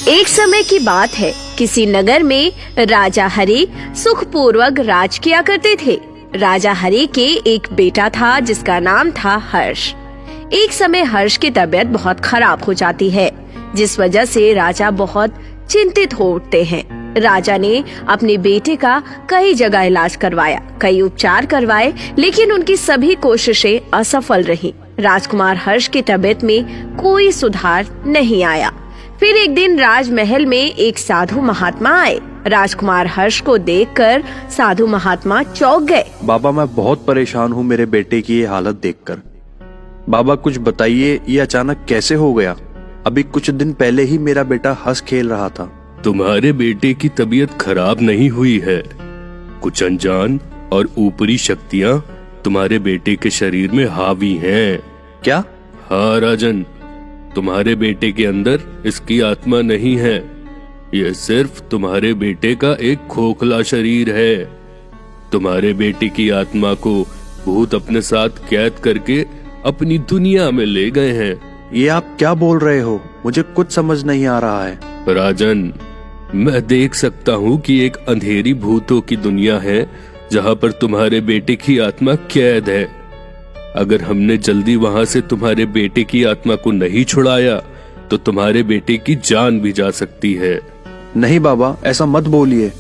एक समय की बात है, किसी नगर में राजा हरि सुखपूर्वक राज किया करते थे। राजा हरि के एक बेटा था जिसका नाम था हर्ष। एक समय हर्ष की तबीयत बहुत खराब हो जाती है, जिस वजह से राजा बहुत चिंतित हो उठते हैं। राजा ने अपने बेटे का कई जगह इलाज करवाया, कई उपचार करवाए, लेकिन उनकी सभी कोशिशें असफल रही। राजकुमार हर्ष की तबीयत में कोई सुधार नहीं आया। फिर एक दिन राजमहल में एक साधु महात्मा आए। राजकुमार हर्ष को देखकर साधु महात्मा चौंक गए। बाबा, मैं बहुत परेशान हूँ मेरे बेटे की ये हालत देखकर। बाबा कुछ बताइए, ये अचानक कैसे हो गया? अभी कुछ दिन पहले ही मेरा बेटा हंस खेल रहा था। तुम्हारे बेटे की तबीयत खराब नहीं हुई है। कुछ अनजान और ऊपरी शक्तियाँ तुम्हारे बेटे के शरीर में हावी हैं। क्या? हाँ राजन, तुम्हारे बेटे के अंदर इसकी आत्मा नहीं है। यह सिर्फ तुम्हारे बेटे का एक खोखला शरीर है। तुम्हारे बेटे की आत्मा को भूत अपने साथ कैद करके अपनी दुनिया में ले गए हैं। ये आप क्या बोल रहे हो? मुझे कुछ समझ नहीं आ रहा है। राजन, मैं देख सकता हूँ कि एक अंधेरी भूतों की दुनिया है जहाँ पर तुम्हारे बेटे की आत्मा कैद है। अगर हमने जल्दी वहाँ से तुम्हारे बेटे की आत्मा को नहीं छुड़ाया तो तुम्हारे बेटे की जान भी जा सकती है। नहीं बाबा, ऐसा मत बोलिए।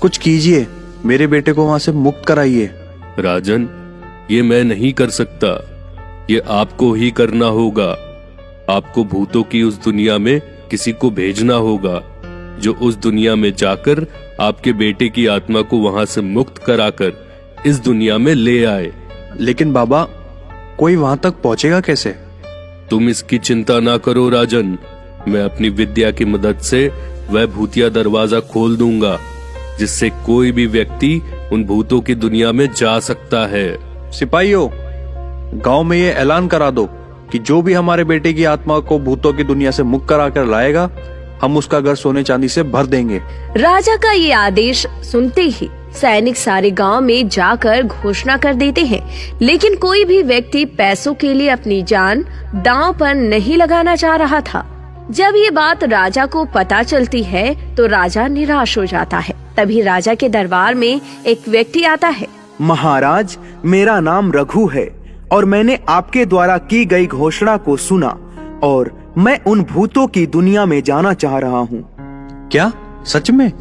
कुछ कीजिए, मेरे बेटे को वहाँ से मुक्त कराइए। राजन, ये मैं नहीं कर सकता, ये आपको ही करना होगा। आपको भूतों की उस दुनिया में किसी को भेजना होगा जो उस दुनिया में जाकर आपके बेटे की आत्मा को वहां से मुक्त कराकर इस दुनिया में ले आए। लेकिन बाबा, कोई वहां तक पहुंचेगा कैसे? तुम इसकी चिंता ना करो राजन, मैं अपनी विद्या की मदद से वह भूतिया दरवाजा खोल दूंगा जिससे कोई भी व्यक्ति उन भूतों की दुनिया में जा सकता है। सिपाहियों, गांव में ये ऐलान करा दो कि जो भी हमारे बेटे की आत्मा को भूतों की दुनिया से मुक्त कराकर लाएगा, हम उसका घर सोने चांदी से भर देंगे। राजा का ये आदेश सुनते ही सैनिक सारे गांव में जाकर घोषणा कर देते हैं, लेकिन कोई भी व्यक्ति पैसों के लिए अपनी जान दांव पर नहीं लगाना चाह रहा था। जब ये बात राजा को पता चलती है तो राजा निराश हो जाता है। तभी राजा के दरबार में एक व्यक्ति आता है। महाराज, मेरा नाम रघु है और मैंने आपके द्वारा की गई घोषणा को सुना और मैं उन भूतों की दुनिया में जाना चाह रहा हूँ। क्या? सच में?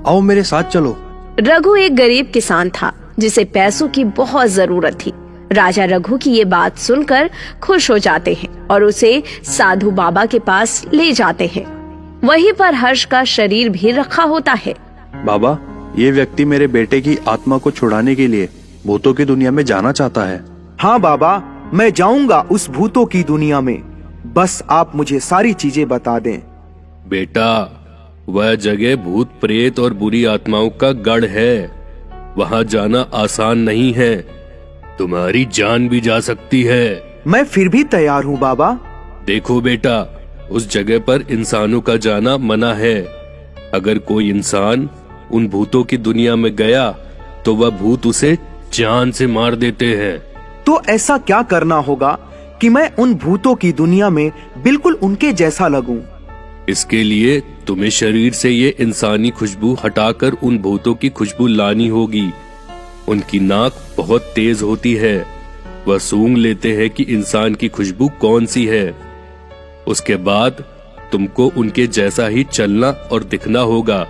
आओ मेरे साथ चलो। रघु एक गरीब किसान था जिसे पैसों की बहुत जरूरत थी। राजा रघु की ये बात सुनकर खुश हो जाते हैं और उसे साधु बाबा के पास ले जाते हैं। वहीं पर हर्ष का शरीर भी रखा होता है। बाबा, ये व्यक्ति मेरे बेटे की आत्मा को छुड़ाने के लिए भूतों की दुनिया में जाना चाहता है। हाँ बाबा, मैं जाऊंगा उस भूतों की दुनिया में, बस आप मुझे सारी चीजें बता दें। बेटा, वह जगह भूत प्रेत और बुरी आत्माओं का गढ़ है। वहां जाना आसान नहीं है, तुम्हारी जान भी जा सकती है। मैं फिर भी तैयार हूँ बाबा। देखो बेटा, उस जगह पर इंसानों का जाना मना है। अगर कोई इंसान उन भूतों की दुनिया में गया तो वह भूत उसे जान से मार देते हैं। तो ऐसा क्या करना होगा कि मैं उन भूतों की दुनिया में बिल्कुल उनके जैसा लगूं? इसके लिए तुम्हें शरीर से ये इंसानी खुशबू हटाकर उन भूतों की खुशबू लानी होगी। उनकी नाक बहुत तेज होती है, वह सूंघ लेते हैं कि इंसान की खुशबू कौन सी है। उसके बाद तुमको उनके जैसा ही चलना और दिखना होगा,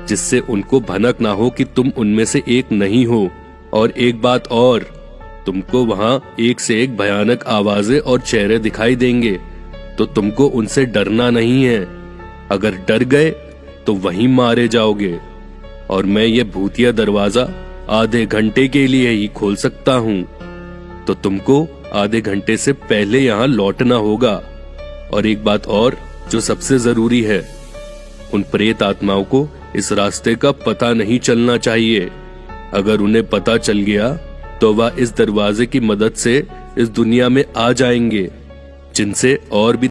जिससे उनको भनक ना हो कि तुम उनमें से एक नहीं हो। और एक बात और, तुमको वहां एक से एक भयानक आवाजें और चेहरे दिखाई देंगे, तो तुमको उनसे डरना नहीं है। अगर डर गए तो वहीं मारे जाओगे। और मैं ये भूतिया दरवाजा आधे घंटे के लिए ही खोल सकता हूँ, तो तुमको आधे घंटे से पहले यहाँ लौटना होगा। और एक बात और जो सबसे जरूरी है, उन प्रेत आत्माओं को इस रास्ते का पता नहीं चलना चाहिए। अगर उन्हें पता चल गया तो वह इस दरवाजे की मदद से इस दुनिया में आ जाएंगे, जिनसे और भी